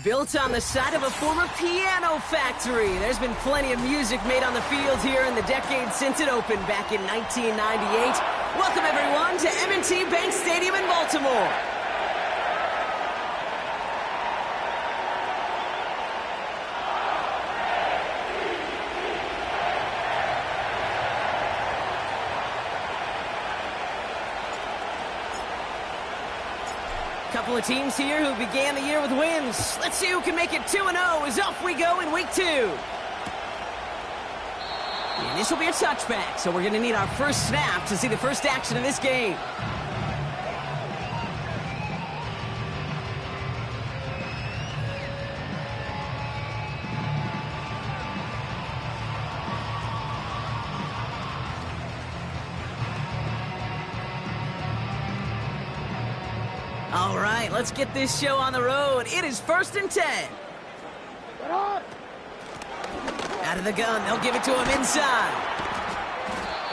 Built on the side of a former piano factory, there's been plenty of music made on the field here in the decade since it opened back in 1998. Welcome, everyone, to M&T Bank Stadium in Baltimore. Couple of teams here who began the year with wins. Let's see who can make it 2-0 as off we go in week 2. And this will be a touchback, so we're going to need our first snap to see the first action of this game. All right, let's get this show on the road. It is 1st and 10. Out of the gun, they'll give it to him inside.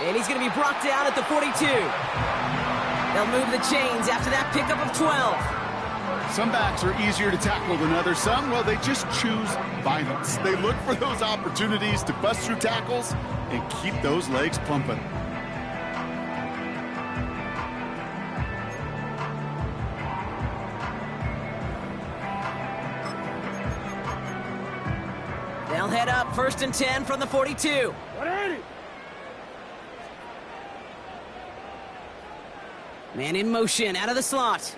And he's going to be brought down at the 42. They'll move the chains after that pickup of 12. Some backs are easier to tackle than others. Some, well, they just choose violence. They look for those opportunities to bust through tackles and keep those legs pumping. They'll head up 1st and 10 from the 42. Man in motion out of the slot.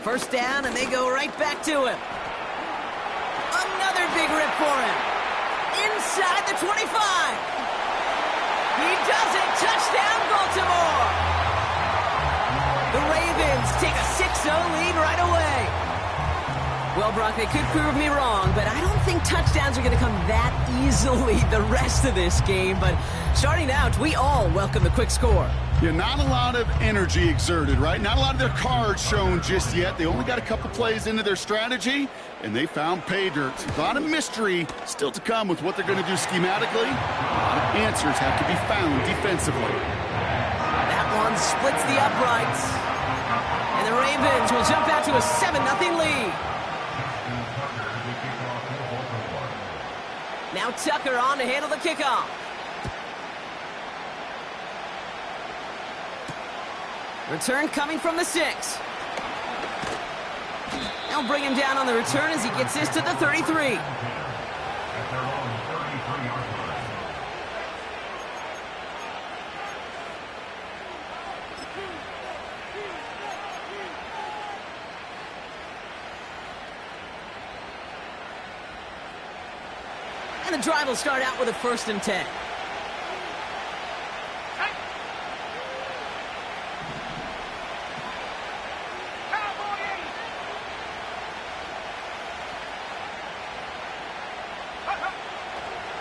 First down, and they go right back to him. Another big rip for him. Inside the 25. He does it. Touchdown, Baltimore. The Ravens take a 6-0 lead right away. Well, Brock, they could prove me wrong, but I don't think touchdowns are going to come that easily the rest of this game. But starting out, we all welcome the quick score. Yeah, not a lot of energy exerted, right? Not a lot of their cards shown just yet. They only got a couple plays into their strategy, and they found pay dirt. A lot of mystery still to come with what they're going to do schematically. A lot of answers have to be found defensively. That one splits the uprights. And the Ravens will jump out to a 7-0 lead. Now Tucker on to handle the kickoff. Return coming from the 6. They'll bring him down on the return as he gets this to the 33. And the drive will start out with a 1st and 10.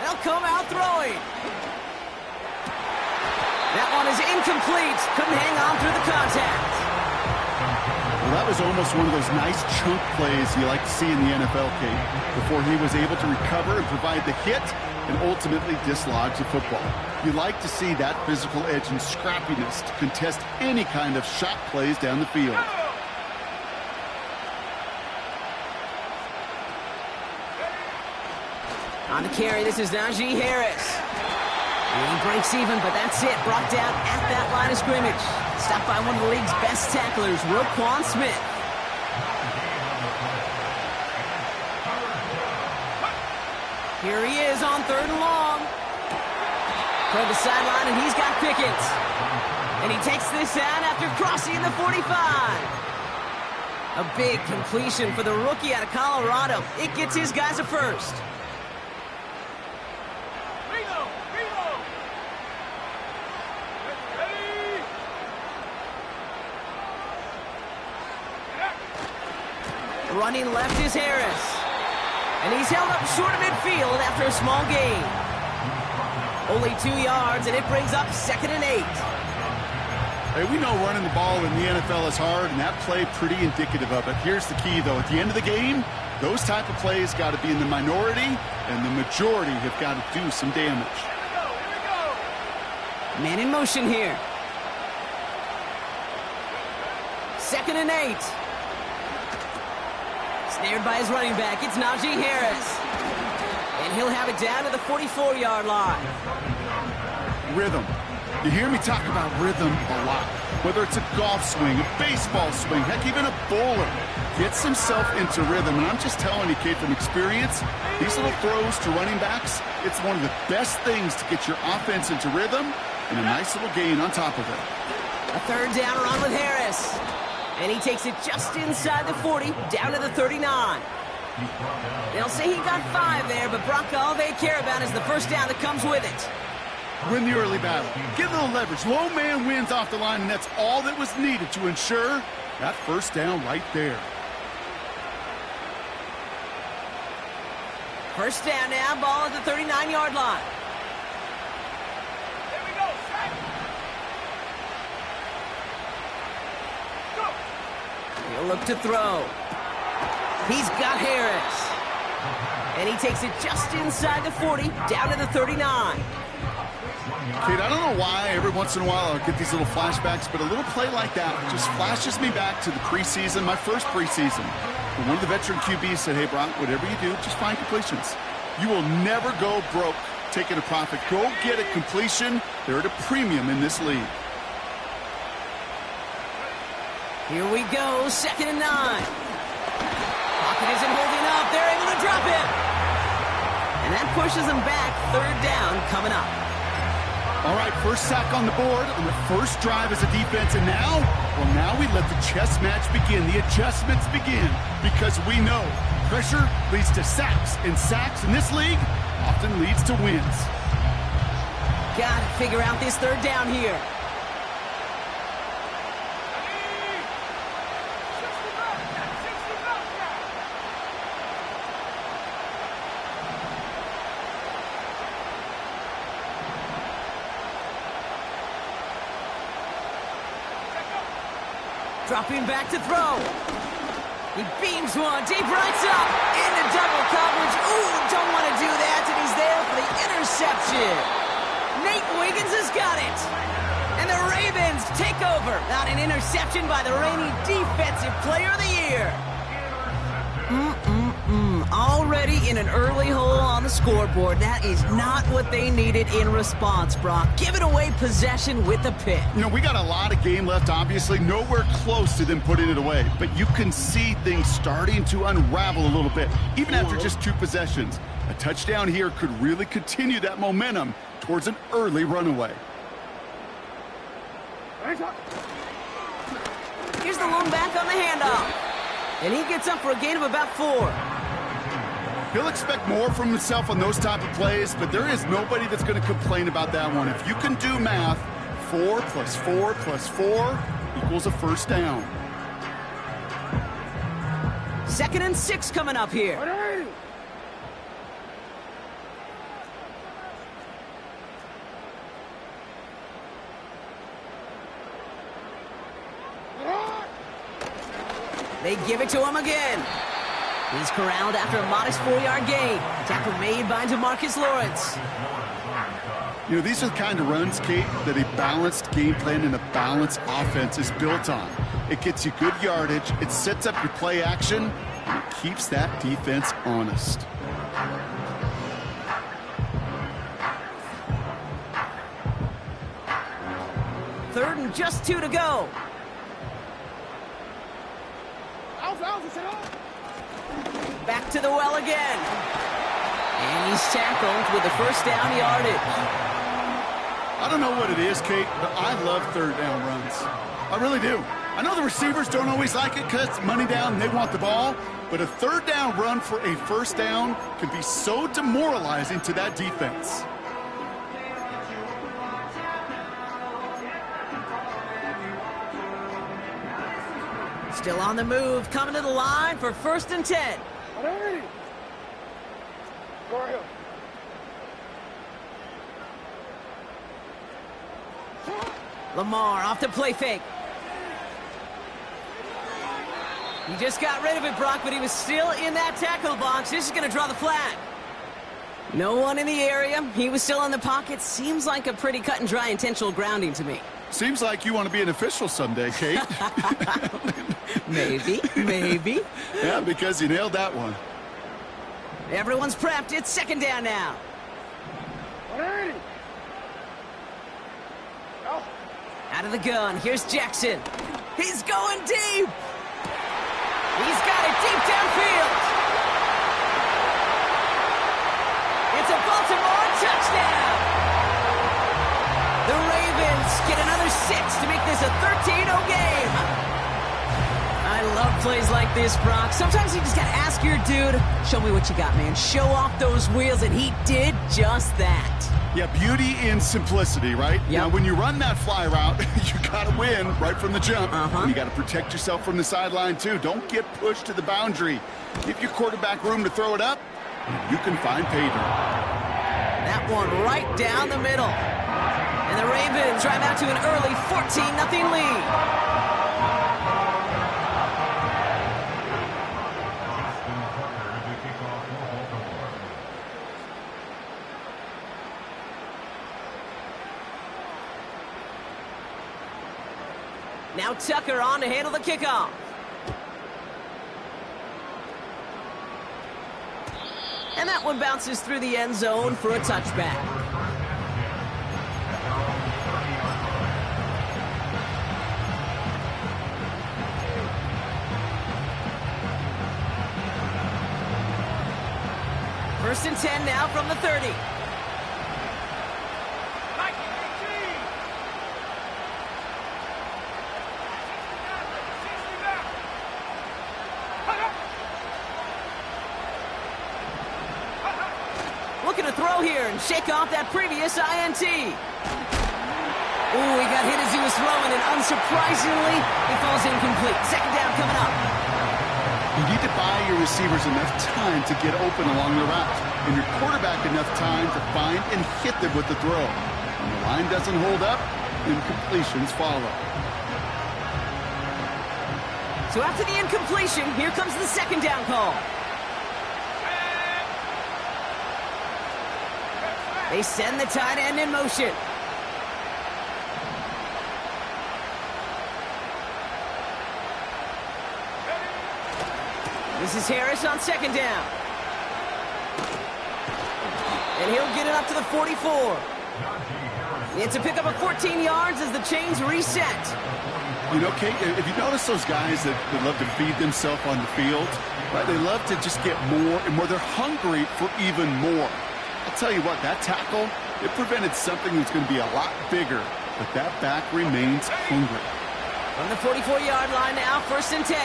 They'll come out throwing. That one is incomplete. Couldn't hang on through the contact. Well, that was almost one of those nice chunk plays you like to see in the NFL, Kate, before he was able to recover and provide the hit and ultimately dislodge the football. You like to see that physical edge and scrappiness to contest any kind of shot plays down the field. On the carry, this is Najee Harris. He breaks even, but that's it. Brought down at that line of scrimmage. Stopped by one of the league's best tacklers, Roquan Smith. Here he is on 3rd and long. Toward the sideline, and he's got Pickett. And he takes this out after crossing the 45. A big completion for the rookie out of Colorado. It gets his guys a first. Running left is Harris. And he's held up short of midfield after a small gain. Only 2 yards, and it brings up 2nd and 8. Hey, we know running the ball in the NFL is hard, and that play pretty indicative of it. Here's the key, though. At the end of the game, those type of plays got to be in the minority, and the majority have got to do some damage. Man in motion here. 2nd and 8. Snared by his running back, it's Najee Harris. And he'll have it down to the 44-yard line. Rhythm. You hear me talk about rhythm a lot. Whether it's a golf swing, a baseball swing, heck, even a bowler gets himself into rhythm. And I'm just telling you, Kate, from experience, these little throws to running backs, it's one of the best things to get your offense into rhythm and a nice little gain on top of it. A third down run with Harris. And he takes it just inside the 40, down to the 39. They'll say he got 5 there, but Brock, all they care about is the first down that comes with it. Win the early battle. Get a little leverage. Low man wins off the line, and that's all that was needed to ensure that first down right there. First down now, ball at the 39-yard line. Here we go, Shaq. Go. He'll look to throw. He's got Harris. And he takes it just inside the 40, down to the 39. Kate, I don't know why every once in a while I'll get these little flashbacks, but a little play like that just flashes me back to the preseason, my first preseason. And one of the veteran QBs said, hey, Brock, whatever you do, just find completions. You will never go broke taking a profit. Go get a completion. They're at a premium in this league. Here we go, 2nd and 9. Pocket isn't holding up. They're able to drop it. And that pushes them back. 3rd down coming up. All right, first sack on the board on the first drive as a defense, and now we let the chess match begin, the adjustments begin, because we know pressure leads to sacks, and sacks in this league often leads to wins. Gotta figure out this 3rd down here. Dropping back to throw. He beams one, deep right up, into double coverage. Ooh, don't want to do that, and he's there for the interception. Nate Wiggins has got it. And the Ravens take over. Not an interception by the reigning Defensive Player of the Year. Already in an early hole on the scoreboard. That is not what they needed in response, Brock. Giving away possession with a pick. You know, we got a lot of game left, obviously. Nowhere close to them putting it away. But you can see things starting to unravel a little bit, even after just 2 possessions. A touchdown here could really continue that momentum towards an early runaway. Here's the lone back on the handoff. And he gets up for a gain of about 4. He'll expect more from himself on those type of plays, but there is nobody that's going to complain about that one. If you can do math, 4 + 4 + 4 equals a first down. 2nd and 6 coming up here. They give it to him again. He's corralled after a modest 4-yard gain. Tackle made by DeMarcus Lawrence. You know, these are the kind of runs, Kate, that a balanced game plan and a balanced offense is built on. It gets you good yardage, it sets up your play action, and it keeps that defense honest. Third and just 2 to go. Back to the well again. And he's tackled with the first down yardage. I don't know what it is, Kate, but I love 3rd down runs. I really do. I know the receivers don't always like it because it's money down and they want the ball, but a 3rd down run for a first down can be so demoralizing to that defense. Still on the move, coming to the line for 1st and 10. Lamar off the play fake. He just got rid of it, Brock, but he was still in that tackle box. This is going to draw the flag. No one in the area. He was still in the pocket. Seems like a pretty cut and dry intentional grounding to me. Seems like you want to be an official someday, Kate. Maybe, maybe. Yeah, because you nailed that one. Everyone's prepped. It's second down now. 180. Go. Out of the gun. Here's Jackson. He's going deep. He's got it deep downfield. It's a Baltimore touchdown. The Ravens get another 6 to make this a 13-0 game. I love plays like this, Brock. Sometimes you just got to ask your dude, show me what you got, man. Show off those wheels, and he did just that. Yeah, beauty in simplicity, right? Yep. Now, when you run that fly route, you got to win right from the jump. Uh-huh. You got to protect yourself from the sideline, too. Don't get pushed to the boundary. Give your quarterback room to throw it up, and you can find pay dirt. That one right down the middle. And the Ravens drive out to an early 14-0 lead. Now Tucker on to handle the kickoff. And that one bounces through the end zone for a touchback. First and 10 now from the 30. Looking to throw here and shake off that previous INT. Ooh, he got hit as he was throwing, and unsurprisingly, it falls incomplete. Second down coming up. You need to buy your receivers enough time to get open along the route, and your quarterback enough time to find and hit them with the throw. When the line doesn't hold up, incompletions follow. So after the incompletion, here comes the second down call. They send the tight end in motion. This is Harris on second down. And he'll get it up to the 44. It's a pickup of 14 yards as the chains reset. You know, Kate, if you notice those guys that love to feed themselves on the field, right? They love to just get more and more. They're hungry for even more. I'll tell you what, that tackle, it prevented something that's going to be a lot bigger, but that back remains hungry. From the 44-yard line now, first and 10.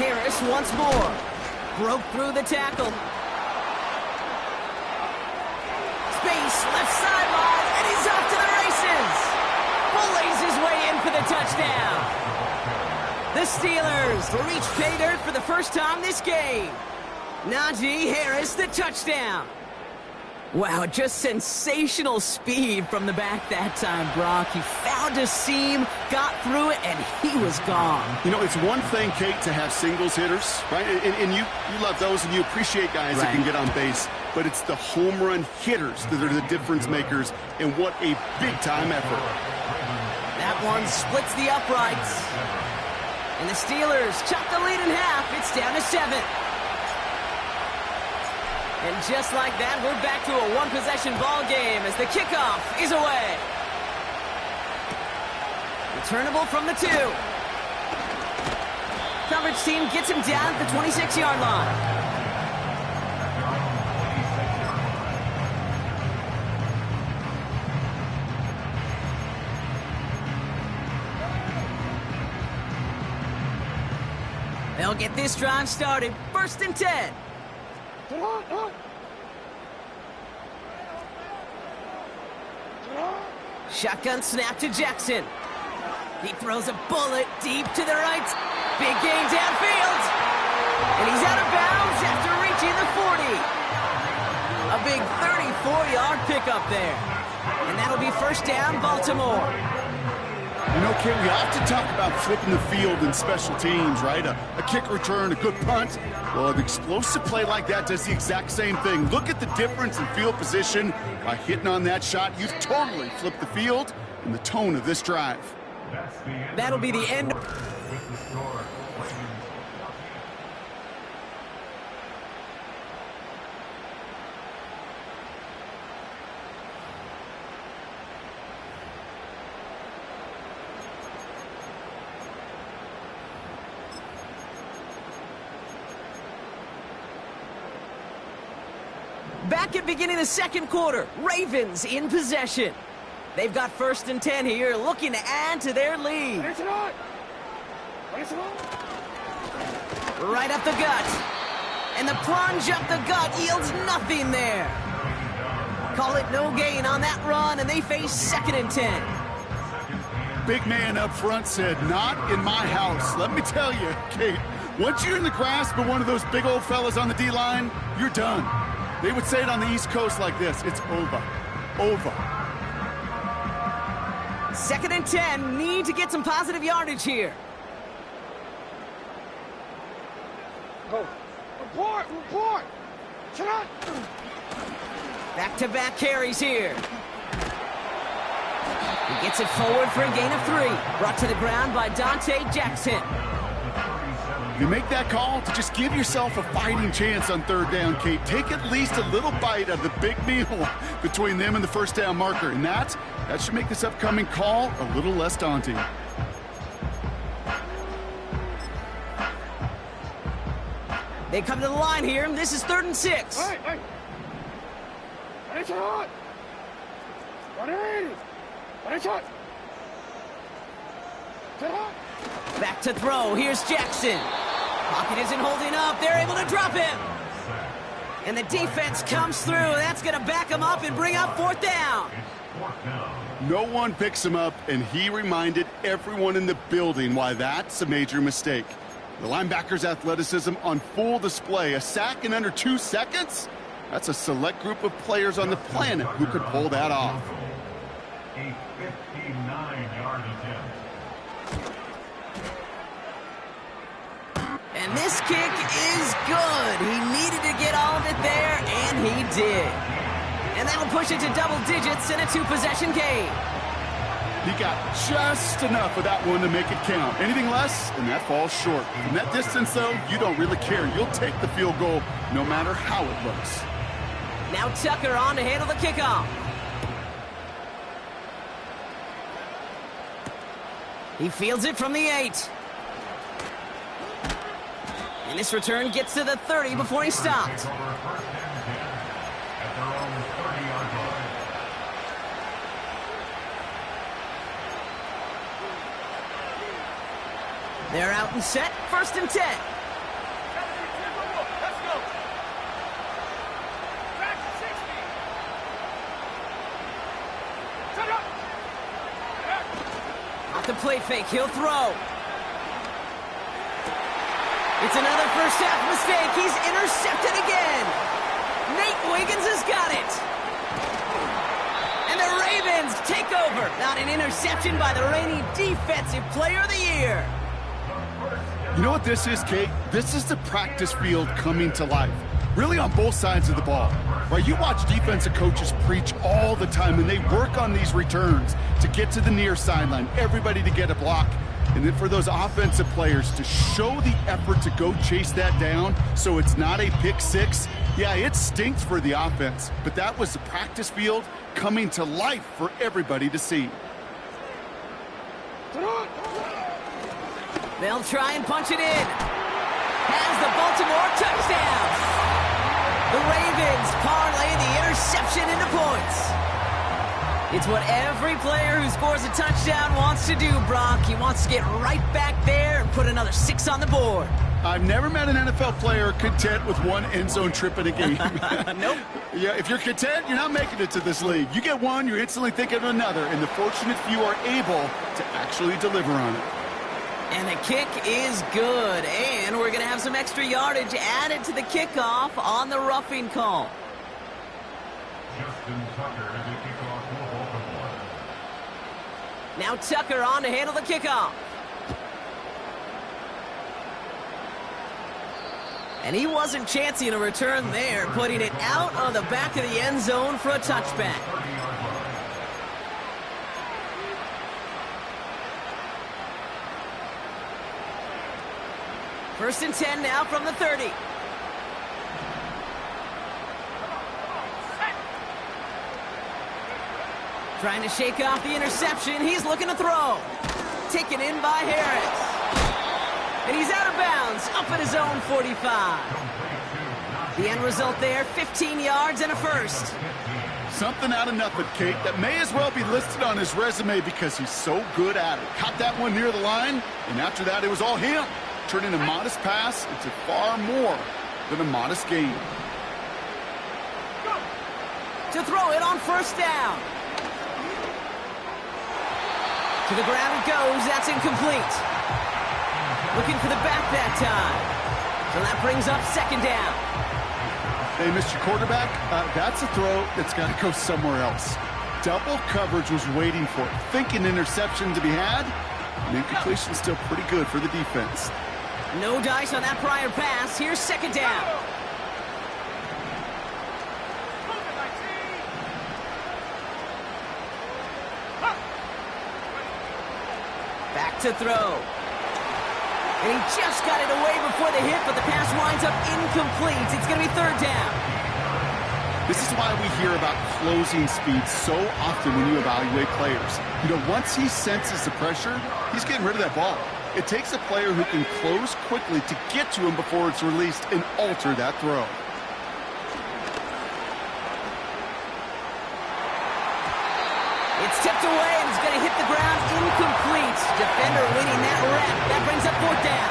Harris once more. Broke through the tackle. Space, left sideline, and he's off to the races. Bullays his way in for the touchdown. The Steelers reach pay dirt for the first time this game. Najee Harris, the touchdown. Wow, just sensational speed from the back that time, Brock. He found a seam, got through it, and he was gone. You know, it's one thing, Kate, to have singles hitters, right? And you love those, and you appreciate guys that can get on base. But it's the home run hitters that are the difference makers, and what a big-time effort. That one splits the uprights. And the Steelers chop the lead in half. It's down to 7. And just like that, we're back to a one-possession ball game as the kickoff is away. Returnable from the 2. Coverage team gets him down at the 26-yard line. They'll get this drive started. First and 10. Shotgun snap to Jackson. He throws a bullet deep to the right. Big gain downfield. And he's out of bounds after reaching the 40. A big 34-yard pickup there. And that'll be first down, Baltimore. You know, Kate, we often talk about flipping the field in special teams, right? A kick return, a good punt. Well, an explosive play like that does the exact same thing. Look at the difference in field position. By hitting on that shot, you've totally flipped the field and the tone of this drive. That'll be the end. With the score, Back at beginning of the second quarter, Ravens in possession. They've got 1st and 10 here, looking to add to their lead. Right up the gut. And the plunge up the gut yields nothing there. Call it no gain on that run, and they face 2nd and 10. Big man up front said, not in my house. Let me tell you, Kate, once you're in the grasp of one of those big old fellas on the D-line, you're done. They would say it on the East Coast like this, it's over. Over. 2nd and 10, need to get some positive yardage here. Go. Report! Shut up! Back-to-back carries here. He gets it forward for a gain of 3. Brought to the ground by Dante Jackson. You make that call to just give yourself a fighting chance on 3rd down, Kate. Take at least a little bite of the big meal between them and the 1st down marker. And that should make this upcoming call a little less daunting. They come to the line here, and this is 3rd and 6. Hey! It's hot! It's hot! Back to throw. Here's Jackson. Pocket isn't holding up. They're able to drop him. And the defense comes through. That's going to back him up and bring up 4th down. No one picks him up, and he reminded everyone in the building why that's a major mistake. The linebacker's athleticism on full display. A sack in under 2 seconds? That's a select group of players on the planet who could pull that off. a 59-yard attempt. And this kick is good. He needed to get all of it there, and he did. And that'll push it to double digits in a 2-possession game. He got just enough of that one to make it count. Anything less, and that falls short. From that distance, though, you don't really care. You'll take the field goal no matter how it looks. Now Tucker on to handle the kickoff. He fields it from the 8. And this return gets to the 30 before he stopped. They're out and set, 1st and 10. Let's go. Back to 60. Shut up. Off the play fake, he'll throw. It's another first half mistake. He's intercepted again. Nate Wiggins has got it. And the Ravens take over. Not an interception by the reigning Defensive Player of the Year. You know what this is, Kate? This is the practice field coming to life. Really on both sides of the ball. Right? You watch defensive coaches preach all the time, and they work on these returns to get to the near sideline, everybody to get a block. And then for those offensive players to show the effort to go chase that down so it's not a pick six, yeah, it stinks for the offense. But that was the practice field coming to life for everybody to see. They'll try and punch it in. Has the Baltimore touchdown. The Ravens parlay the interception into points. It's what every player who scores a touchdown wants to do, Brock. He wants to get right back there and put another 6 on the board. I've never met an NFL player content with one end zone trip in a game. Nope. Yeah, if you're content, you're not making it to this league. You get one, you're instantly thinking of another, and the fortunate few are able to actually deliver on it. And the kick is good, and we're going to have some extra yardage added to the kickoff on the roughing call. Justin Tucker, the kickoff for Baltimore. Now Tucker on to handle the kickoff. And he wasn't chancing a return there, putting it out on the back of the end zone for a touchback. First and 10 now from the 30. Trying to shake off the interception. He's looking to throw. Taken in by Harris. And he's out of bounds, up at his own 45. The end result there, 15 yards and a first. Something out of nothing, Kate, that may as well be listed on his resume because he's so good at it. Caught that one near the line, and after that, it was all him. Turning a modest pass into far more than a modest gain. To throw it on first down. To the ground it goes. That's incomplete. Looking for the back that time. So that brings up second down. Hey, Mr. Quarterback, that's a throw that's got to go somewhere else. Double coverage was waiting for it. Thinking interception to be had. And incompletion still pretty good for the defense. No dice on that prior pass. Here's second down. Back to throw. And he just got it away before the hit, but the pass winds up incomplete. It's going to be third down. This is why we hear about closing speed so often when you evaluate players. You know, once he senses the pressure, he's getting rid of that ball. It takes a player who can close quickly to get to him before it's released and alter that throw. It's tipped away and it's going to hit the ground incomplete. Defender winning that rep. That brings up fourth down.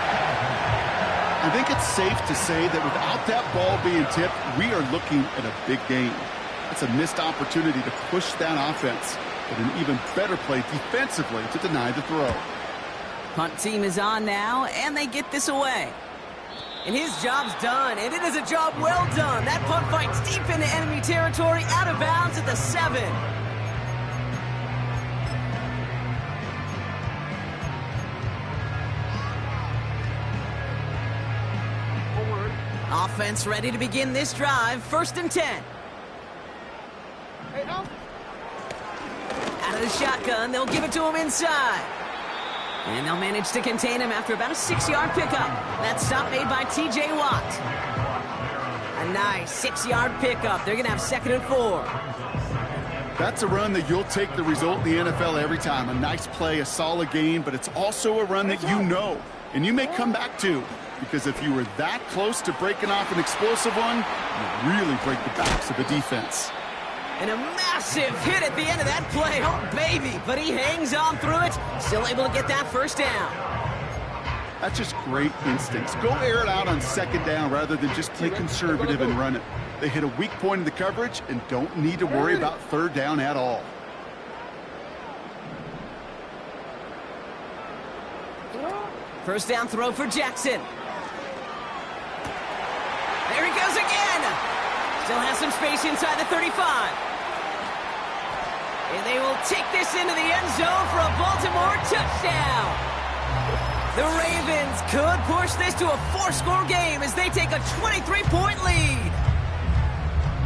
I think it's safe to say that without that ball being tipped, we are looking at a big game. It's a missed opportunity to push that offense, but an even better play defensively to deny the throw. Punt team is on now, and they get this away. And his job's done, and it is a job well done. That punt fights deep into enemy territory, out of bounds at the 7. Offense ready to begin this drive. First and 10. Out of the shotgun, they'll give it to him inside. And they'll manage to contain him after about a 6-yard pickup. That stop made by T.J. Watt. A nice 6-yard pickup. They're going to have second and 4. That's a run that you'll take the result in the NFL every time. A nice play, a solid gain, but it's also a run that you know, and you may come back to. Because if you were that close to breaking off an explosive one, you really break the backs of the defense. And a massive hit at the end of that play. Oh, baby. But he hangs on through it. Still able to get that first down. That's just great instincts. Go air it out on second down rather than just play conservative and run it. They hit a weak point in the coverage and don't need to worry about third down at all. First down throw for Jackson. There he goes again. Still has some space inside the 35. And they will take this into the end zone for a Baltimore touchdown. The Ravens could push this to a 4-score game as they take a 23-point lead.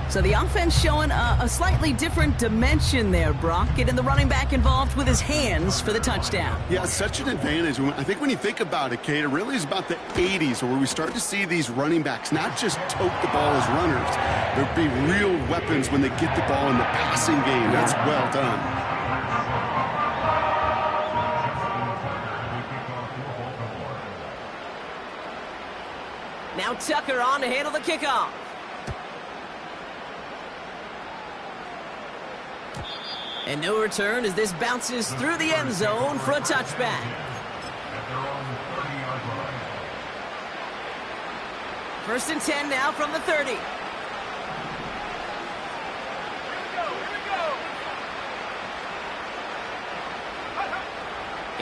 So the offense showing a slightly different dimension there, Brock. Getting the running back involved with his hands for the touchdown. Yeah, such an advantage. I think when you think about it, Kate, it really is about the 80s where we start to see these running backs not just tote the ball as runners. There'll be real weapons when they get the ball in the passing game. That's well done. Now Tucker on to handle the kickoff. And no return as this bounces through the end zone for a touchback. First and 10 now from the 30.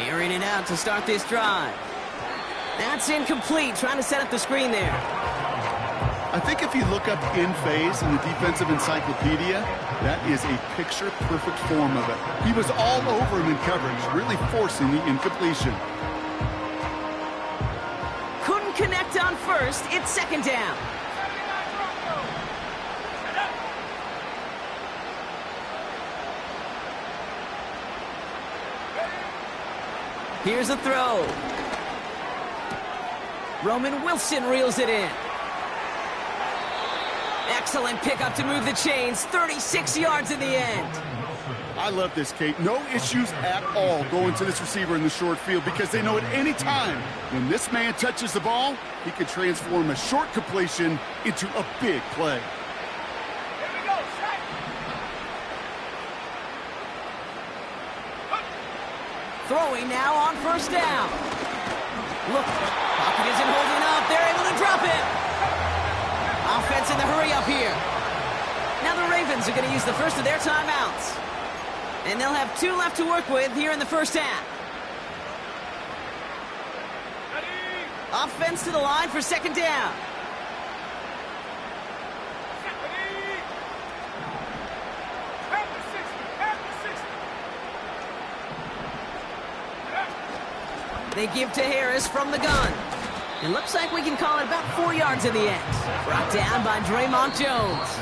Airing it out to start this drive. That's incomplete, trying to set up the screen there. I think if you look up in phase in the defensive encyclopedia, that is a picture-perfect form of it. He was all over him in coverage, really forcing the incompletion. Couldn't connect on first. It's second down. Here's a throw. Roman Wilson reels it in. Excellent pickup to move the chains. 36 yards in the end. I love this, Kate. No issues at all going to this receiver in the short field because they know at any time when this man touches the ball, he can transform a short completion into a big play. Here we go, set. Throwing now on first down. Look, pocket isn't holding up. They're able to drop it. Offense in the hurry up here. Now the Ravens are going to use the first of their timeouts. And they'll have 2 left to work with here in the first half. Ready. Offense to the line for second down. Ready. Half the 60. Half the 60. They give to Harris from the gun. It looks like we can call it about 4 yards in the end. Brought down by Draymond Jones.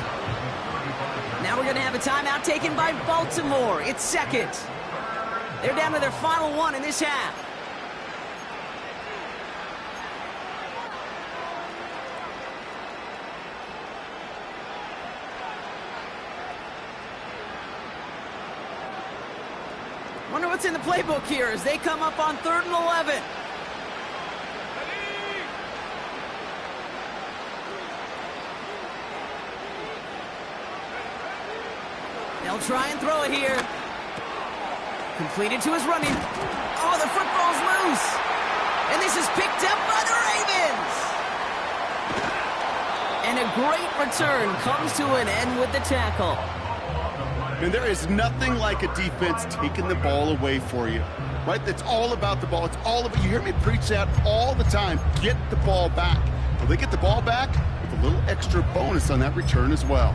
Now we're going to have a timeout taken by Baltimore. It's second. They're down to their final one in this half. Wonder what's in the playbook here as they come up on 3rd and 11. They'll try and throw it here. Completed to his running. Oh, the football's loose. And this is picked up by the Ravens. And a great return comes to an end with the tackle. And there is nothing like a defense taking the ball away for you, right? That's all about the ball. It's all about, you hear me preach that all the time. Get the ball back. Well, they get the ball back with a little extra bonus on that return as well.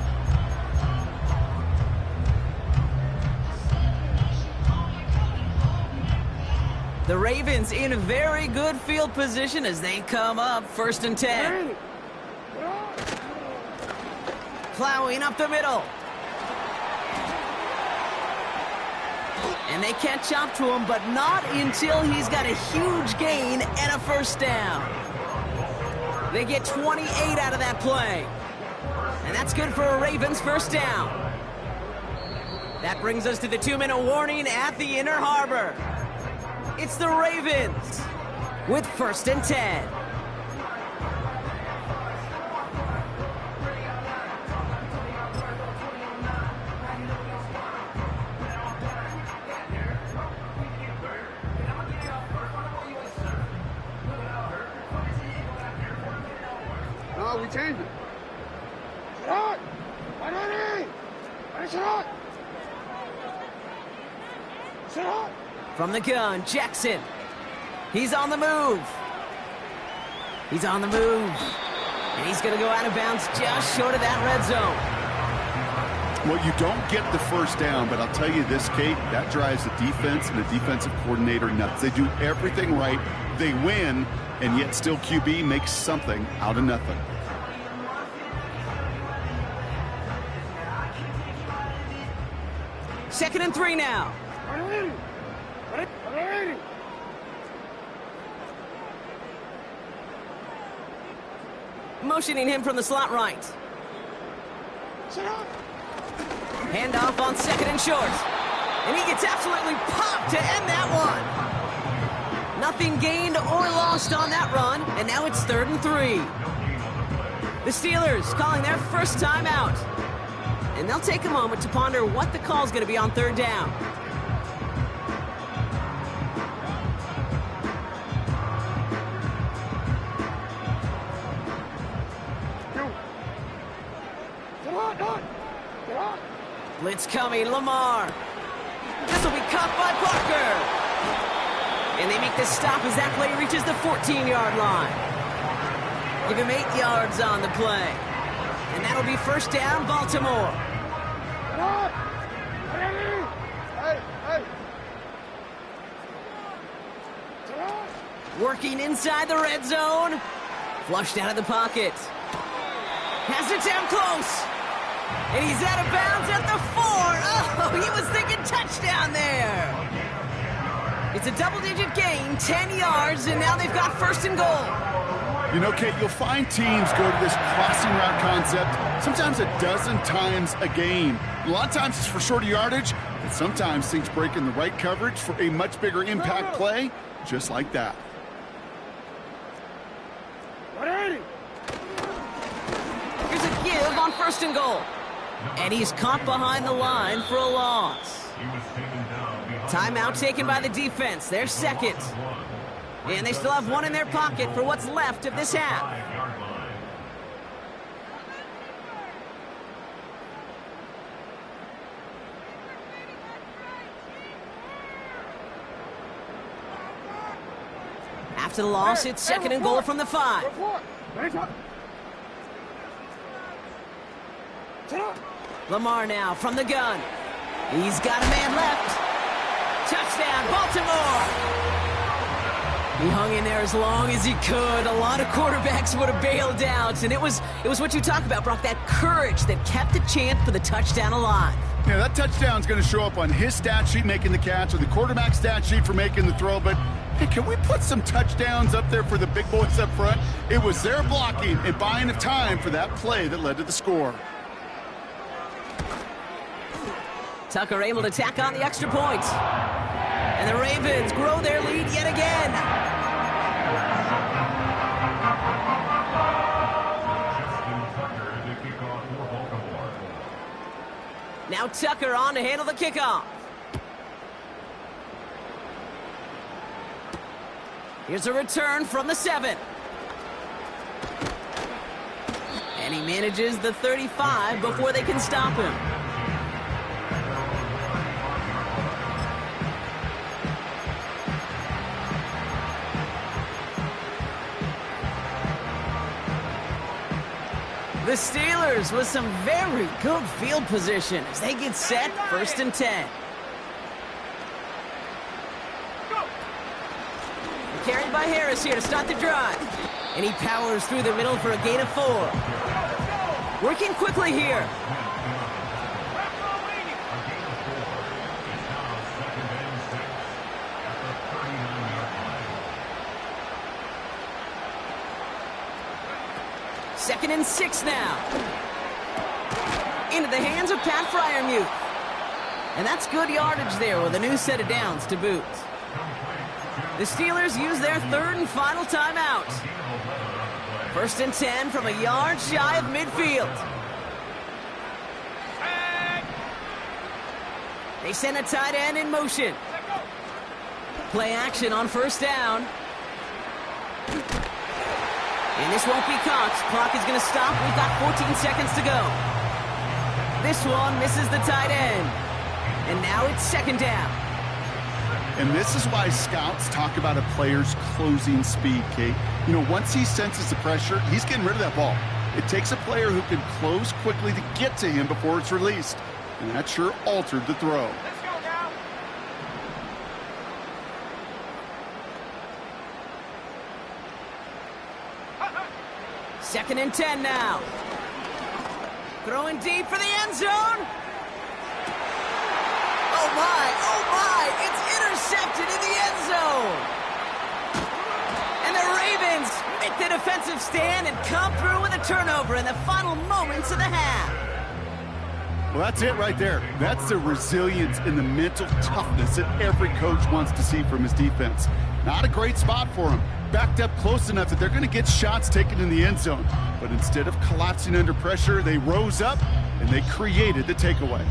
The Ravens in a very good field position as they come up 1st and 10. Plowing up the middle. And they catch up to him, but not until he's got a huge gain and a first down. They get 28 out of that play. And that's good for a Ravens first down. That brings us to the 2-minute warning at the Inner Harbor. It's the Ravens with 1st and 10. No, we changed it. Shot! Ready! Ready, shot! Shot! From the gun, Jackson. He's on the move. He's on the move. And he's going to go out of bounds just short of that red zone. Well, you don't get the first down, but I'll tell you this, Kate, that drives the defense and the defensive coordinator nuts. They do everything right. They win, and yet still QB makes something out of nothing. Second and 3 now. Ready! Ready! Ready! Motioning him from the slot right. Shot! Handoff on 2nd and short. And he gets absolutely popped to end that one. Nothing gained or lost on that run. And now it's 3rd and 3. The Steelers calling their first timeout. And they'll take a moment to ponder what the call's going to be on 3rd down. Blitz coming, Lamar. This will be caught by Parker. And they make the stop as that play reaches the 14-yard line. Give him 8 yards on the play. And that'll be first down, Baltimore. Sit on. Ready? Hey, hey. Sit on. Working inside the red zone. Flushed out of the pocket. Has it down close. And he's out of bounds at the 4. Oh, he was thinking touchdown there. It's a double-digit gain, 10 yards, and now they've got first and goal. You know, Kate, you'll find teams go to this crossing route concept sometimes a dozen times a game. A lot of times it's for shorter yardage, and sometimes things break in the right coverage for a much bigger impact play, just like that. Ready? Here's a give on first and goal. And he's caught behind the line for a loss. Timeout taken by the defense. Their second. And they still have one in their pocket for what's left of this half. After the loss, it's second and goal from the 5. Ready, top. Sit on. Lamar now from the gun. He's got a man left. Touchdown, Baltimore! He hung in there as long as he could. A lot of quarterbacks would have bailed out, and it was what you talk about, Brock, that courage that kept the chance for the touchdown alive. Yeah, that touchdown's going to show up on his stat sheet making the catch or the quarterback stat sheet for making the throw, but hey, can we put some touchdowns up there for the big boys up front? It was their blocking and buying of time for that play that led to the score. Tucker able to tack on the extra point. And the Ravens grow their lead yet again. Now Tucker on to handle the kickoff. Here's a return from the 7. And he manages the 35 before they can stop him. The Steelers with some very good field position as they get set, first and 10. Carried by Harris here to start the drive. And he powers through the middle for a gain of 4. Working quickly here. Second and 6 now. Into the hands of Pat Freiermuth. And that's good yardage there with a new set of downs to boot. The Steelers use their third and final timeout. First and 10 from a yard shy of midfield. They send a tight end in motion. Play action on first down. And this won't be caught. Clock is going to stop. We've got 14 seconds to go. This one misses the tight end. And now it's second down. And this is why scouts talk about a player's closing speed, Kate. You know, once he senses the pressure, he's getting rid of that ball. It takes a player who can close quickly to get to him before it's released. And that sure altered the throw. Let's go now. Second and 10 now. Throwing deep for the end zone. Oh my, it's intercepted in the end zone. And the Ravens make the defensive stand and come through with a turnover in the final moments of the half. Well, that's it right there. That's the resilience and the mental toughness that every coach wants to see from his defense. Not a great spot for him. Backed up close enough that they're going to get shots taken in the end zone. But instead of collapsing under pressure, they rose up and they created the takeaway.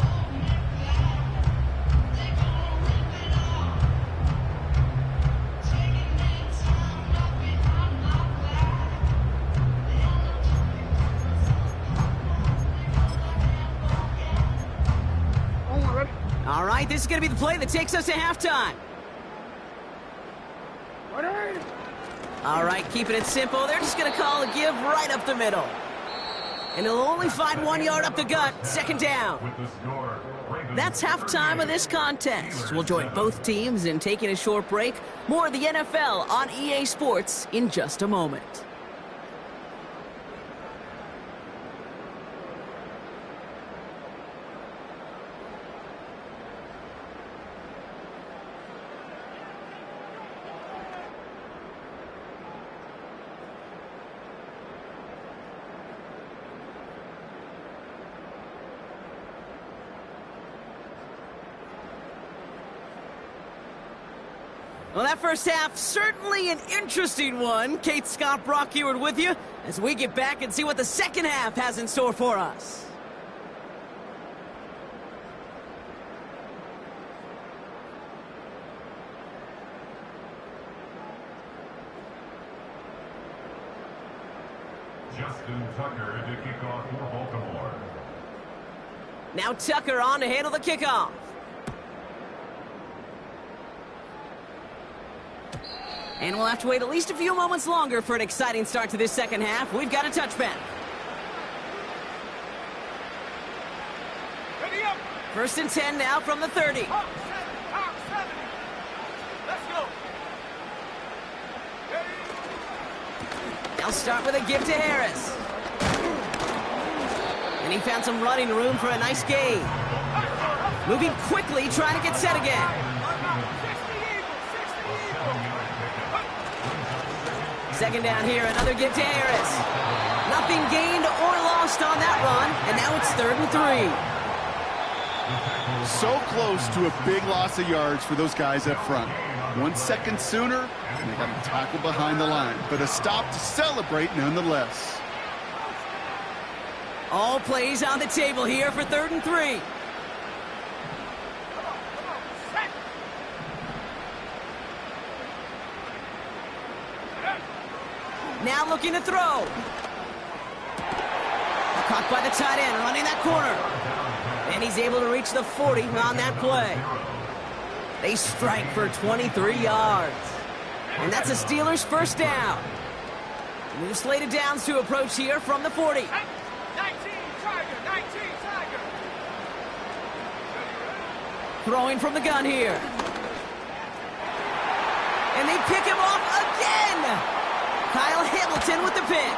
All right, this is going to be the play that takes us to halftime. All right, keeping it simple. They're just going to call a give right up the middle. And he'll only find 1 yard up the gut. Second down. With the score, Ravens That's halftime of this contest. We'll join both teams in taking a short break. More of the NFL on EA Sports in just a moment. Well, that first half, certainly an interesting one. Kate Scott Brock here with you as we get back and see what the second half has in store for us. Justin Tucker to kick off for Baltimore. Now Tucker on to handle the kickoff. And we'll have to wait at least a few moments longer for an exciting start to this second half. We've got a touchback. Ready up. First and 10 now from the 30. Top 70. Let's go. They'll start with a give to Harris. And he found some running room for a nice gain. Moving quickly, trying to get set again. Second down here, another give to Harris. Nothing gained or lost on that run, and now it's 3rd and 3. So close to a big loss of yards for those guys up front. 1 second sooner, and they got to tackle behind the line. But a stop to celebrate nonetheless. All plays on the table here for 3rd and 3. Now looking to throw. Caught by the tight end, running that corner. And he's able to reach the 40 on that play. They strike for 23 yards. And that's a Steelers first down. New slated downs to approach here from the 40. 19 Tiger. Throwing from the gun here. And they pick him off again. Kyle Hamilton with the pick.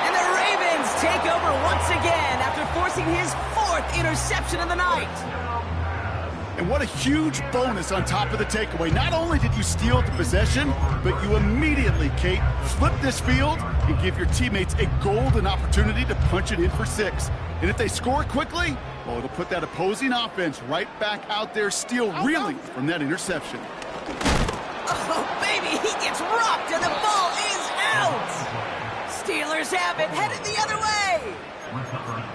And the Ravens take over once again after forcing his 4th interception of the night. And what a huge bonus on top of the takeaway. Not only did you steal the possession, but you immediately, Kate, flip this field and give your teammates a golden opportunity to punch it in for 6. And if they score quickly, well, it'll put that opposing offense right back out there, still reeling from that interception. Oh, baby, he gets rocked and the ball is out. Steelers have it, headed the other way.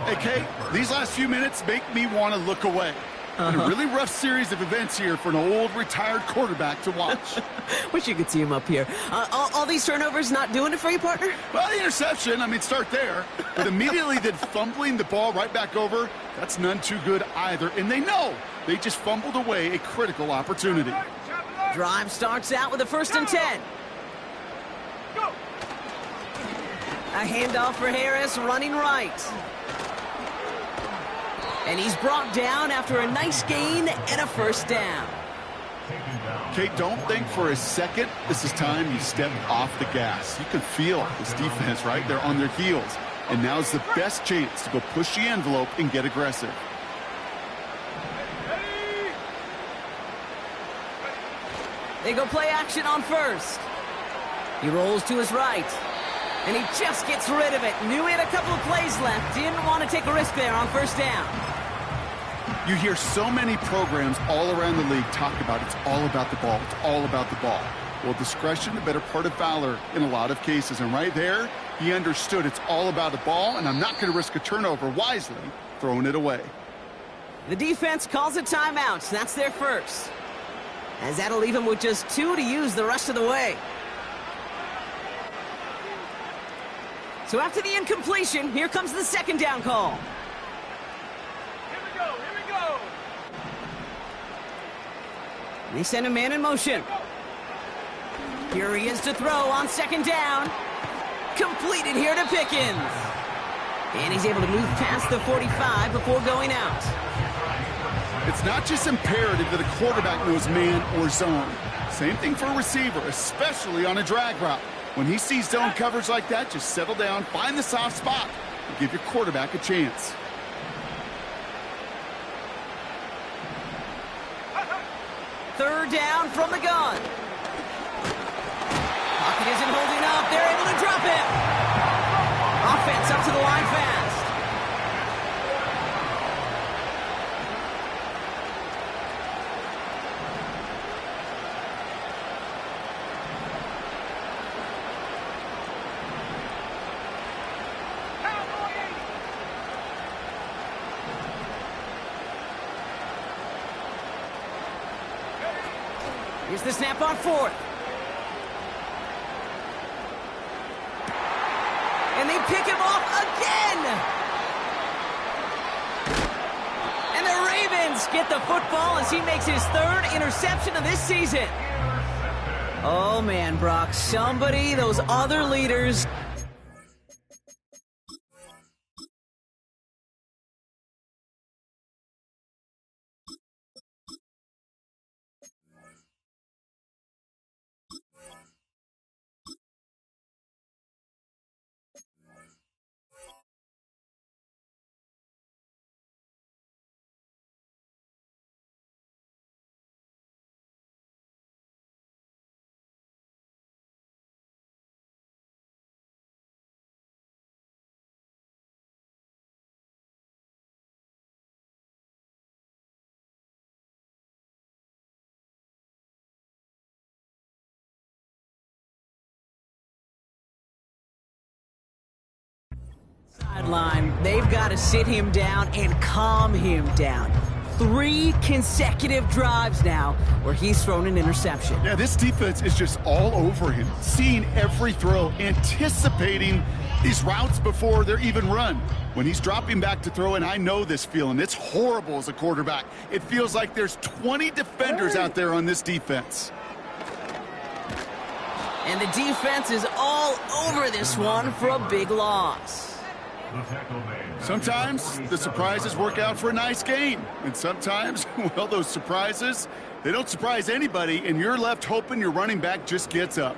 Hey, Kate, these last few minutes make me want to look away. And a really rough series of events here for an old retired quarterback to watch. Wish you could see him up here. All these turnovers not doing it for you, partner? Well, the interception, start there. But immediately then fumbling the ball right back over, that's none too good either. And they know they just fumbled away a critical opportunity. Drive starts out with a 1st and 10. Go. A handoff for Harris, running right. And he's brought down after a nice gain and a first down. Kate, don't think for a second this is time you step off the gas. You can feel this defense, right? They're on their heels. And now's the best chance to go push the envelope and get aggressive. They go play action on 1st. He rolls to his right. And he just gets rid of it. Knew he had a couple of plays left. Didn't want to take a risk there on 1st down. You hear so many programs all around the league talk about it's all about the ball. It's all about the ball. Well, discretion, the better part of valor in a lot of cases. And right there, he understood it's all about the ball, and I'm not going to risk a turnover, wisely throwing it away. The defense calls a timeout. That's their first. As that'll leave him with just 2 to use the rest of the way. So after the incompletion, here comes the 2nd down call. Here we go. They send a man in motion. Here he is to throw on second down. Completed here to Pickens. And he's able to move past the 45 before going out. It's not just imperative that a quarterback knows man or zone. Same thing for a receiver, especially on a drag route. When he sees zone coverage like that, just settle down, find the soft spot, and give your quarterback a chance. Third down from the gun. Pocket isn't holding up. They're able to drop it. Offense up to the line fast. Here's the snap on fourth. And they pick him off again. And the Ravens get the football as he makes his third interception of this season. Oh, man, Brock, somebody, those other leaders. Sideline, they've got to sit him down and calm him down. 3 consecutive drives now where he's thrown an interception. Yeah, this defense is just all over him, seeing every throw, anticipating these routes before they're even run. When he's dropping back to throw, and I know this feeling, it's horrible as a quarterback. It feels like there's 20 defenders out there on this defense. And the defense is all over this one for a big loss. Sometimes the surprises work out for a nice game. And sometimes, well, those surprises, they don't surprise anybody, and you're left hoping your running back just gets up.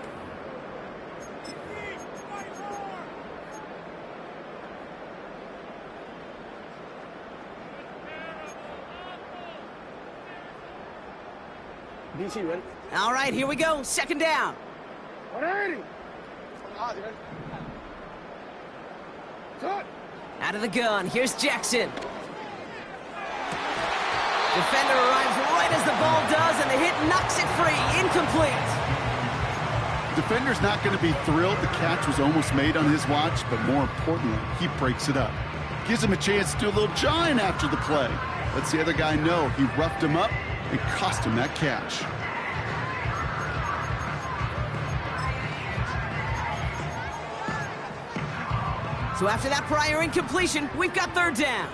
All right, here we go. Second down. Out of the gun, here's Jackson. Defender arrives right as the ball does, and the hit knocks it free. Incomplete. Defender's not going to be thrilled the catch was almost made on his watch, but more importantly, he breaks it up. Gives him a chance to do a little jawing after the play. Lets the other guy know he roughed him up and cost him that catch. So after that prior incompletion, we've got third down.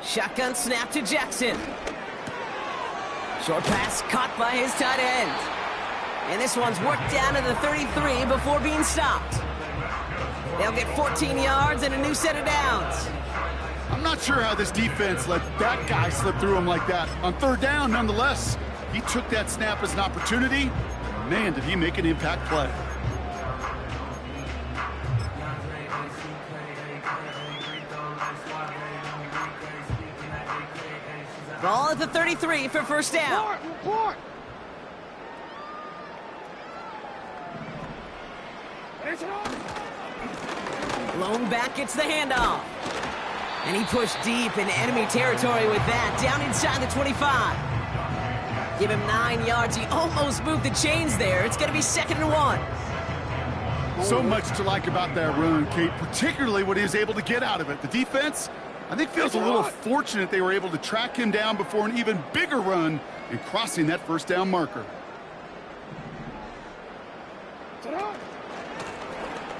Shotgun snap to Jackson. Short pass caught by his tight end. And this one's worked down to the 33 before being stopped. They'll get 14 yards and a new set of downs. I'm not sure how this defense let that guy slip through him like that. On third down, nonetheless, he took that snap as an opportunity. Man, did he make an impact play. Ball at the 33 for first down. Blown back gets the handoff. And he pushed deep in enemy territory with that, down inside the 25. Give him 9 yards. He almost moved the chains there. It's going to be 2nd and 1. So much to like about that run, Kate, particularly what he was able to get out of it. The defense, I think, feels a little fortunate they were able to track him down before an even bigger run and crossing that first down marker.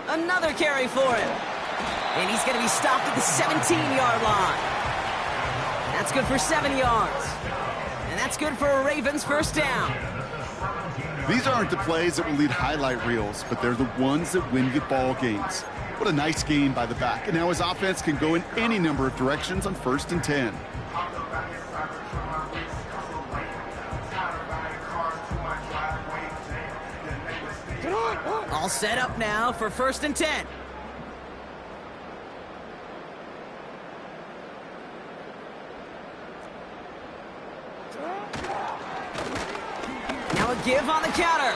Another carry for him. And he's going to be stopped at the 17-yard line. That's good for 7 yards. And that's good for a Ravens first down. These aren't the plays that will lead highlight reels, but they're the ones that win you ball games. What a nice game by the back. And now his offense can go in any number of directions on 1st and 10. All set up now for 1st and 10. Now a give on the counter.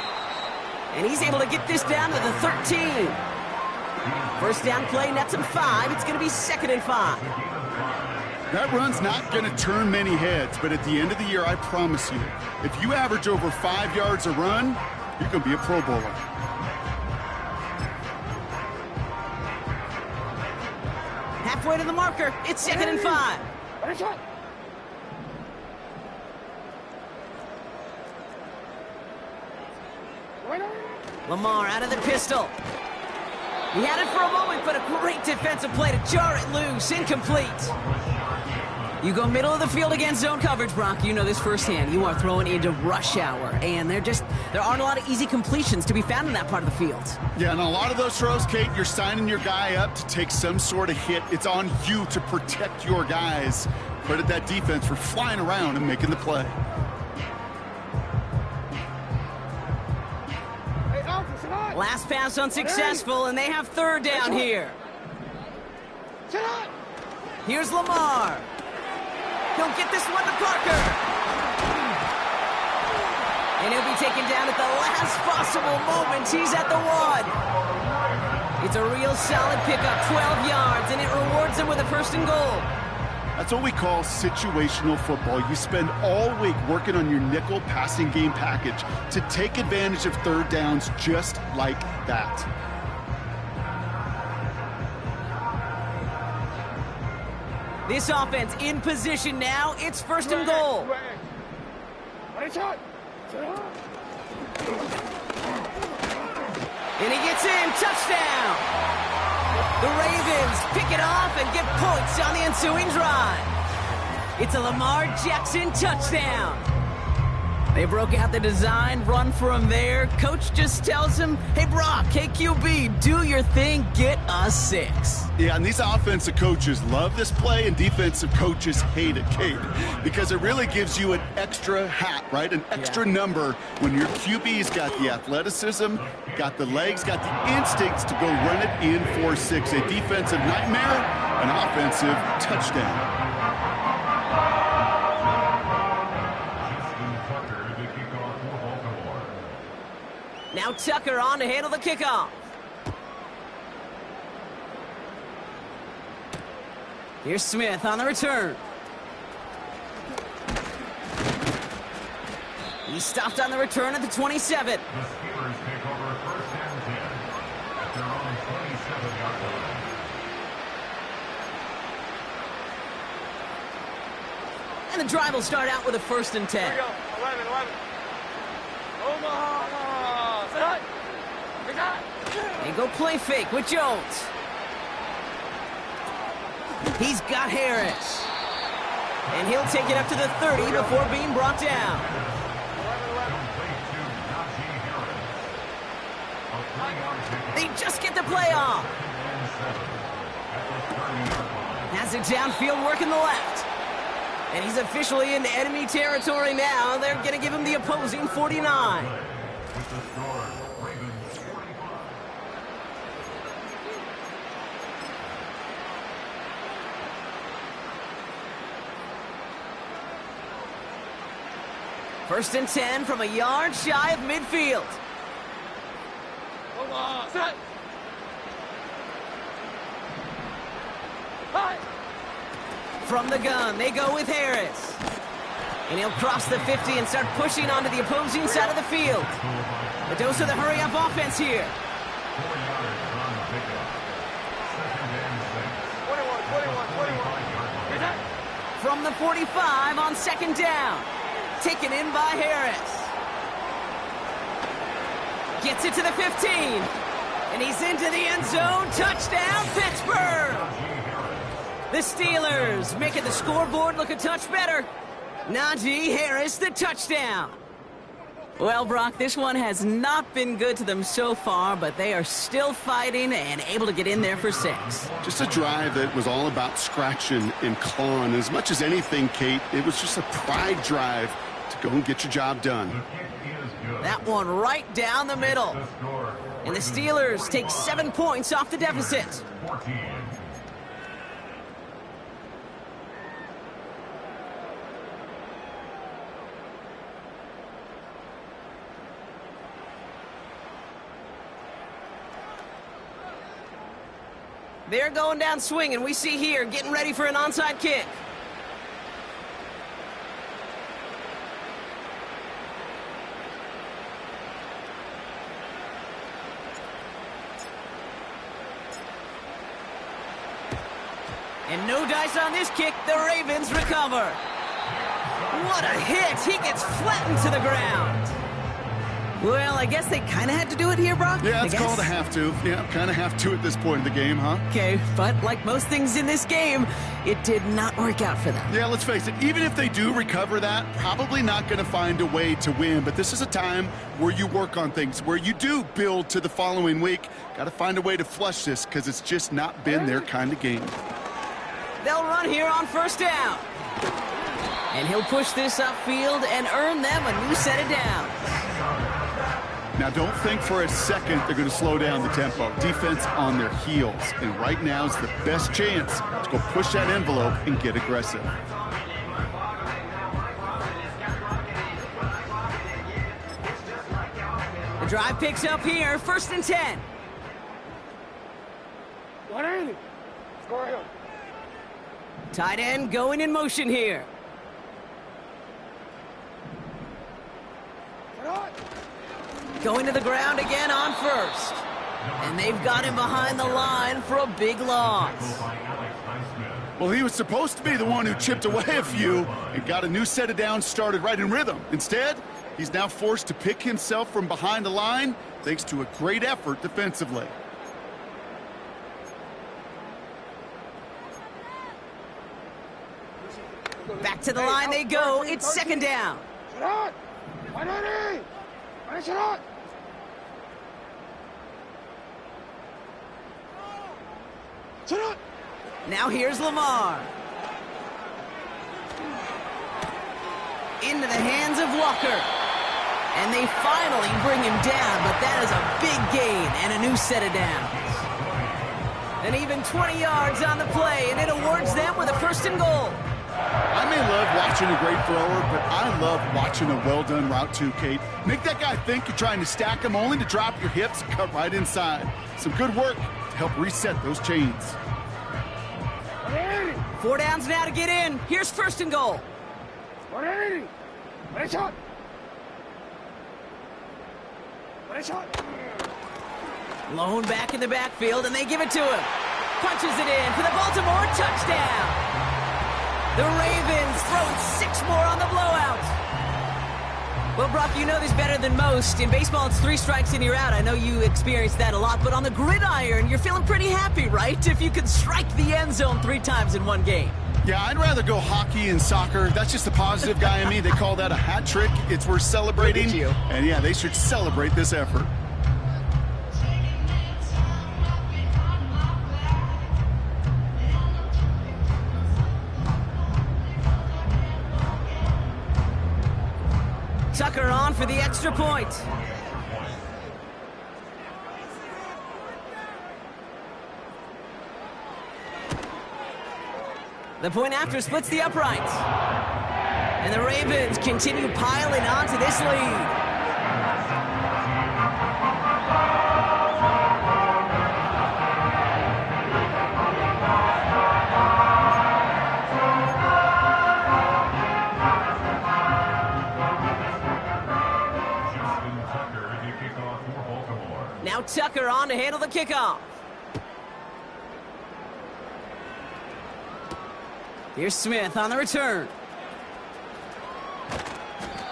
And he's able to get this down to the 13. First down play, nets him 5. It's going to be 2nd and 5. That run's not going to turn many heads, but at the end of the year, I promise you, if you average over 5 yards a run, you're going to be a Pro Bowler. Halfway to the marker. It's 2nd and 5. Lamar out of the pistol. He had it for a moment, but a great defensive play to jar it loose. Incomplete. You go middle of the field against zone coverage, Brock. You know this firsthand. You are throwing into rush hour, and there aren't a lot of easy completions to be found in that part of the field. Yeah, and a lot of those throws, Kate, you're signing your guy up to take some sort of hit. It's on you to protect your guys. Credit that defense for flying around and making the play. Last pass unsuccessful, and they have 3rd down here. Here's Lamar. He'll get this one to Parker. And he'll be taken down at the last possible moment. He's at the 1. It's a real solid pickup, 12 yards, and it rewards him with a 1st and goal. That's what we call situational football. You spend all week working on your nickel passing game package to take advantage of 3rd downs just like that. This offense in position now. It's 1st and goal. And he gets in. Touchdown. The Ravens pick it off and get points on the ensuing drive. It's a Lamar Jackson touchdown. They broke out the design, run for him there. Coach just tells him, hey, Brock, KQB, do your thing, get us 6. Yeah, and these offensive coaches love this play, and defensive coaches hate it, Kate, because it really gives you an extra hat, right? An extra number when your QB's got the athleticism, got the legs, got the instincts to go run it in for 6. A defensive nightmare, an offensive touchdown. Now Tucker on to handle the kickoff. Here's Smith on the return. He stopped on the return at the 27. The Steelers take over 1st and 10 at their own 27-yard line. And the drive will start out with a 1st and 10. Here we go. 11. Omaha. They go play fake with Jones. He's got Harris. And he'll take it up to the 30 before being brought down. They just get the play off. Has it downfield, working the left. And he's officially into enemy territory now. They're going to give him the opposing 49. With the score, Ravens 45. First and 10 from a yard shy of midfield. Set. Hi. From the gun, they go with Harris. And he'll cross the 50 and start pushing onto the opposing side of the field. A dose of the hurry-up offense here. 4 yards on the pickup. 2nd and 6. 21. From the 45 on 2nd down. Taken in by Harris. Gets it to the 15. And he's into the end zone. Touchdown, Pittsburgh! The Steelers making the scoreboard look a touch better. Najee Harris, the touchdown. Well, Brock, this one has not been good to them so far, but they are still fighting and able to get in there for 6. Just a drive that was all about scratching and clawing. As much as anything, Kate, it was just a pride drive to go and get your job done. That one right down the middle. And the Steelers take 7 points off the deficit. 14. They're going down swinging. We see here getting ready for an onside kick. And no dice on this kick. The Ravens recover. What a hit. He gets flattened to the ground. Well, I guess they kind of had to do it here, Brock. Yeah, it's called a have to. Yeah, kind of have to at this point in the game, huh? Okay, but like most things in this game, it did not work out for them. Yeah, let's face it, even if they do recover that, probably not going to find a way to win. But this is a time where you work on things, where you do build to the following week. Got to find a way to flush this because it's just not been their kind of game. They'll run here on first down. And he'll push this upfield and earn them a new set of downs. Now, don't think for a second they're going to slow down the tempo. Defense on their heels. And right now is the best chance to go push that envelope and get aggressive. The drive picks up here, 1st and 10. 180. Score him. Tight end going in motion here. Going to the ground again on first. And they've got him behind the line for a big loss. Well, he was supposed to be the one who chipped away a few and got a new set of downs started right in rhythm. Instead, he's now forced to pick himself from behind the line thanks to a great effort defensively. Back to the line they go. It's 2nd down. Now here's Lamar. Into the hands of Walker. And they finally bring him down, but that is a big gain and a new set of downs. And even 20 yards on the play, and it awards them with a 1st and goal. I may love watching a great thrower, but I love watching a well-done route too, Kate. Make that guy think you're trying to stack him only to drop your hips and cut right inside. Some good work to help reset those chains. 4 downs now to get in. Here's 1st and goal. 180. Ready shot. Ready shot. Lone back in the backfield, and they give it to him. Punches it in for the Baltimore touchdown. The Ravens throw 6 more on the blowout. Well, Brock, you know this better than most. In baseball, it's 3 strikes and you're out. I know you experienced that a lot, but on the gridiron, you're feeling pretty happy, right? If you could strike the end zone 3 times in one game. Yeah, I'd rather go hockey and soccer. That's just the positive guy in me. They call that a hat trick. It's worth celebrating. And yeah, they should celebrate this effort. Tucker on for the extra point. The point after splits the uprights. And the Ravens continue piling on to this lead. Now Tucker on to handle the kickoff. Here's Smith on the return.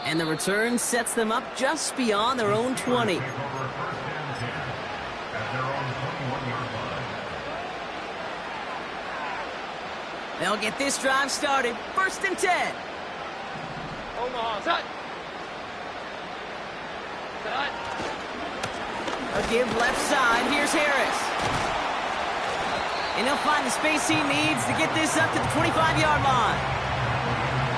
And the return sets them up just beyond their own 20. They'll get this drive started. 1st and 10. Omaha, set. Set. A give left side. Here's Harris. And he'll find the space he needs to get this up to the 25-yard line.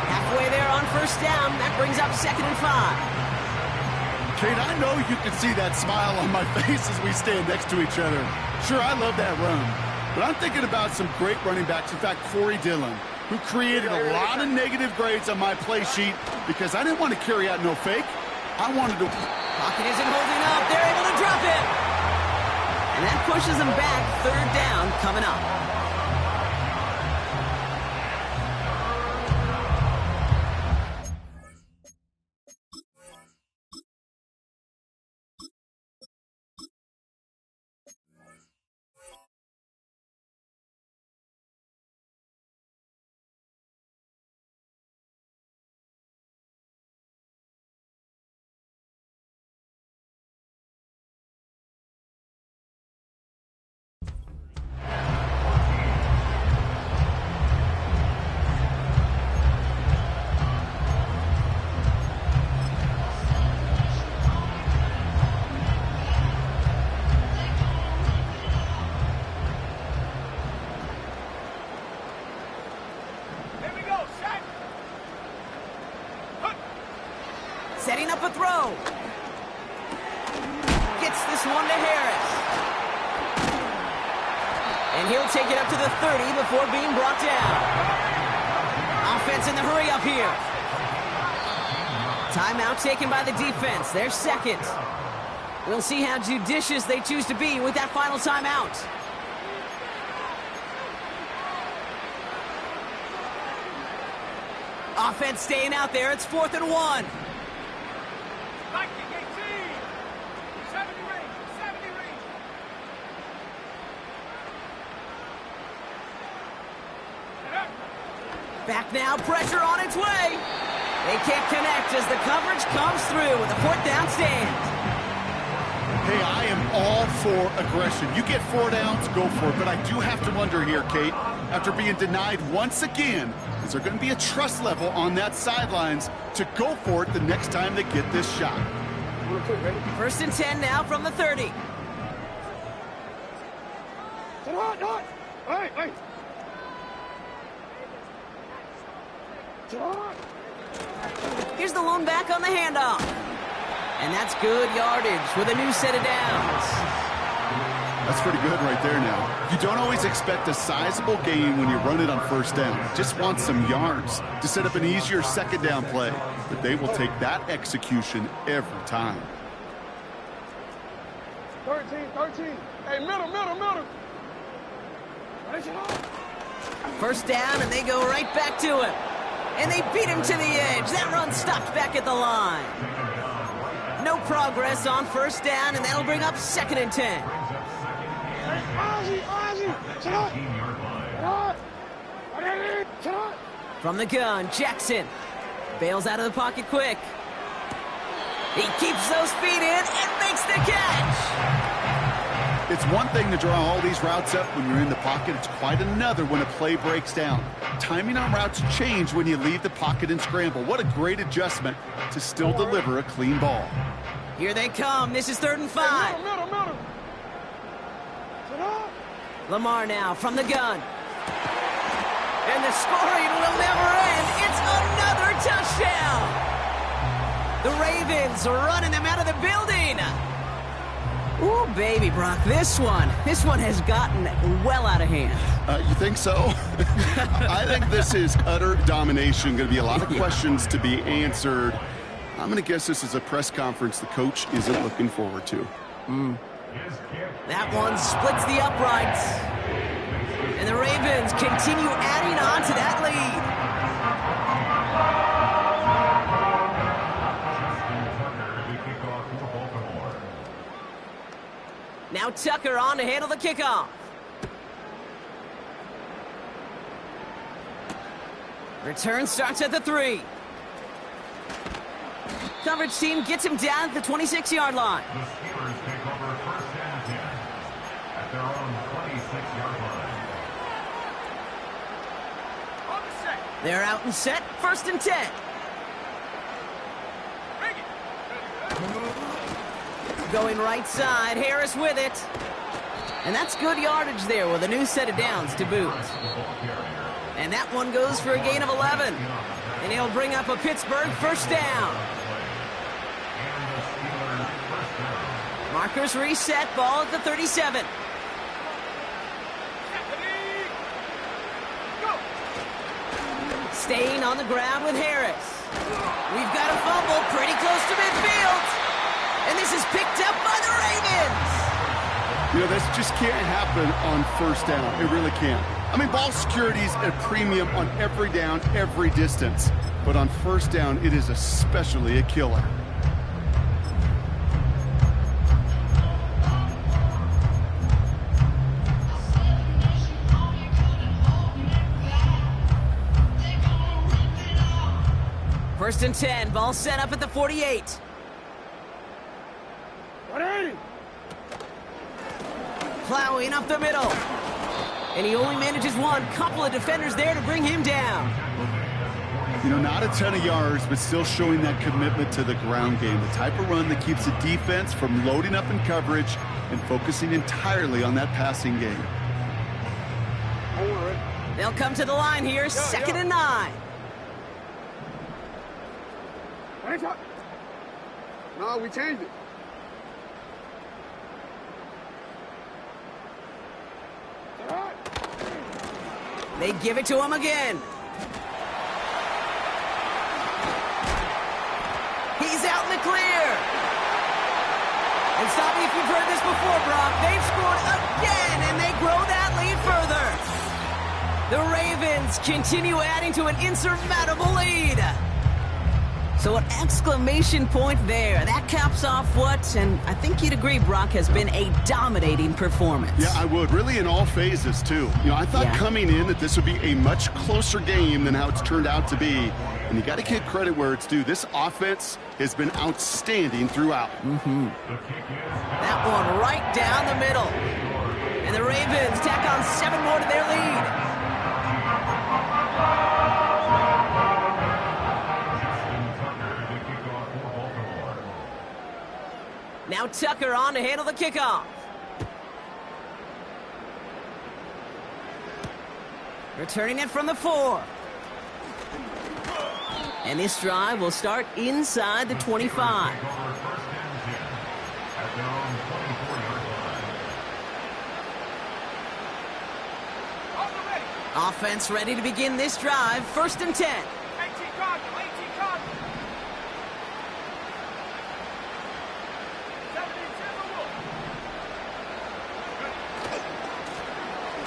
Halfway there on first down. That brings up 2nd and 5. Kate, I know you can see that smile on my face as we stand next to each other. Sure, I love that run. But I'm thinking about some great running backs. In fact, Corey Dillon, who created a lot of negative grades on my play sheet because I didn't want to carry out no fake. I wanted to... Pocket isn't holding up. They're able to drop it. And that pushes them back. 3rd down coming up. Setting up a throw. Gets this one to Harris. And he'll take it up to the 30 before being brought down. Offense in the hurry up here. Timeout taken by the defense. Their 2nd. We'll see how judicious they choose to be with that final timeout. Offense staying out there. It's 4th and 1. Back now, pressure on its way. They can't connect as the coverage comes through with a 4th down stand. Hey, I am all for aggression. You get 4 downs, go for it. But I do have to wonder here, Kate, after being denied once again, is there going to be a trust level on that sidelines to go for it the next time they get this shot? 1st and 10 now from the 30. Hey. Here's the lone back on the handoff. And that's good yardage with a new set of downs. That's pretty good right there now. You don't always expect a sizable gain when you run it on 1st down. Just want some yards to set up an easier 2nd down play. But they will take that execution every time. 13. Hey, middle. 1st down, and they go right back to it. And they beat him to the edge. That run stopped back at the line. No progress on 1st down, and that'll bring up 2nd and 10. From the gun, Jackson bails out of the pocket quick. He keeps those feet in and makes the catch. It's one thing to draw all these routes up when you're in the pocket. It's quite another when a play breaks down. Timing on routes change when you leave the pocket and scramble. What a great adjustment to still deliver a clean ball. Here they come. This is 3rd and 5. Middle. Lamar now from the gun. And the scoring will never end. It's another touchdown. The Ravens are running them out of the building. Ooh, baby, Brock, this one has gotten well out of hand. You think so? I think this is utter domination. Going to be a lot of questions to be answered. I'm going to guess this is a press conference the coach isn't looking forward to. That one splits the uprights. And the Ravens continue adding on to that lead. Now Tucker on to handle the kickoff. Return starts at the 3. Coverage team gets him down at the 26-yard line. The Steelers take over 1st and 10 at their own 26-yard line. They're out and set. 1st and 10. Going right side, Harris with it. And that's good yardage there with a new set of downs to boot. And that one goes for a gain of 11. And he'll bring up a Pittsburgh first down. Markers reset, ball at the 37. Staying on the ground with Harris. We've got a fumble pretty close to midfield. And this is picked up by the Ravens. You know, this just can't happen on first down. It really can't. I mean, ball security is a premium on every down, every distance. But on first down, it is especially a killer. First and 10, ball set up at the 48. 180. Plowing up the middle. And he only manages one. Couple of defenders there to bring him down. You know, not a ton of yards, but still showing that commitment to the ground game. The type of run that keeps the defense from loading up in coverage and focusing entirely on that passing game. They'll come to the line here, second and 9. No, we changed it. They give it to him again. He's out in the clear. And stop me if you've heard this before, Brock. They've scored again, and they grow that lead further. The Ravens continue adding to an insurmountable lead. So an exclamation point there. That caps off what, and I think you'd agree, Brock, has been a dominating performance. Yeah, I would. Really in all phases, too. You know, I thought coming in that this would be a much closer game than how it's turned out to be. And you got to give credit where it's due. This offense has been outstanding throughout. That one right down the middle. And the Ravens tack on 7 more to their lead. Now Tucker on to handle the kickoff. Returning it from the 4. And this drive will start inside the 25. Offense ready to begin this drive. First and 10.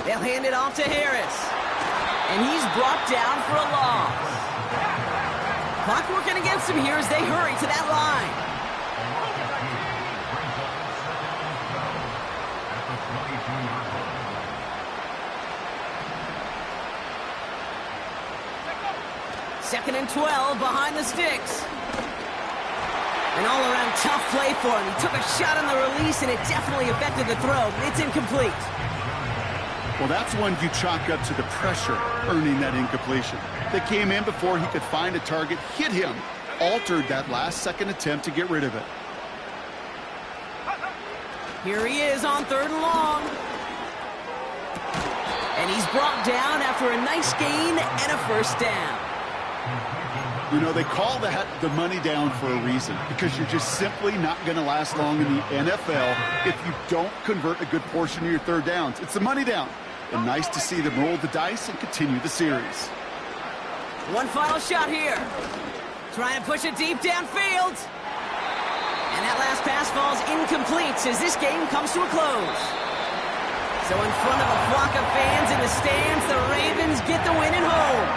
They'll hand it off to Harris. And he's brought down for a loss. Clock working against him here as they hurry to that line. Second and 12 behind the sticks. An all-around tough play for him. He took a shot on the release, and it definitely affected the throw. It's incomplete. Well, that's one you chalk up to the pressure earning that incompletion. They came in before he could find a target, hit him, altered that last-second attempt to get rid of it. Here he is on 3rd and long. And he's brought down after a nice gain and a first down. You know, they call that the money down for a reason, because you're just simply not going to last long in the NFL if you don't convert a good portion of your 3rd downs. It's the money down. And nice to see them roll the dice and continue the series. One final shot here. Trying to push it deep downfield. And that last pass falls incomplete as this game comes to a close. So in front of a flock of fans in the stands, the Ravens get the win at home.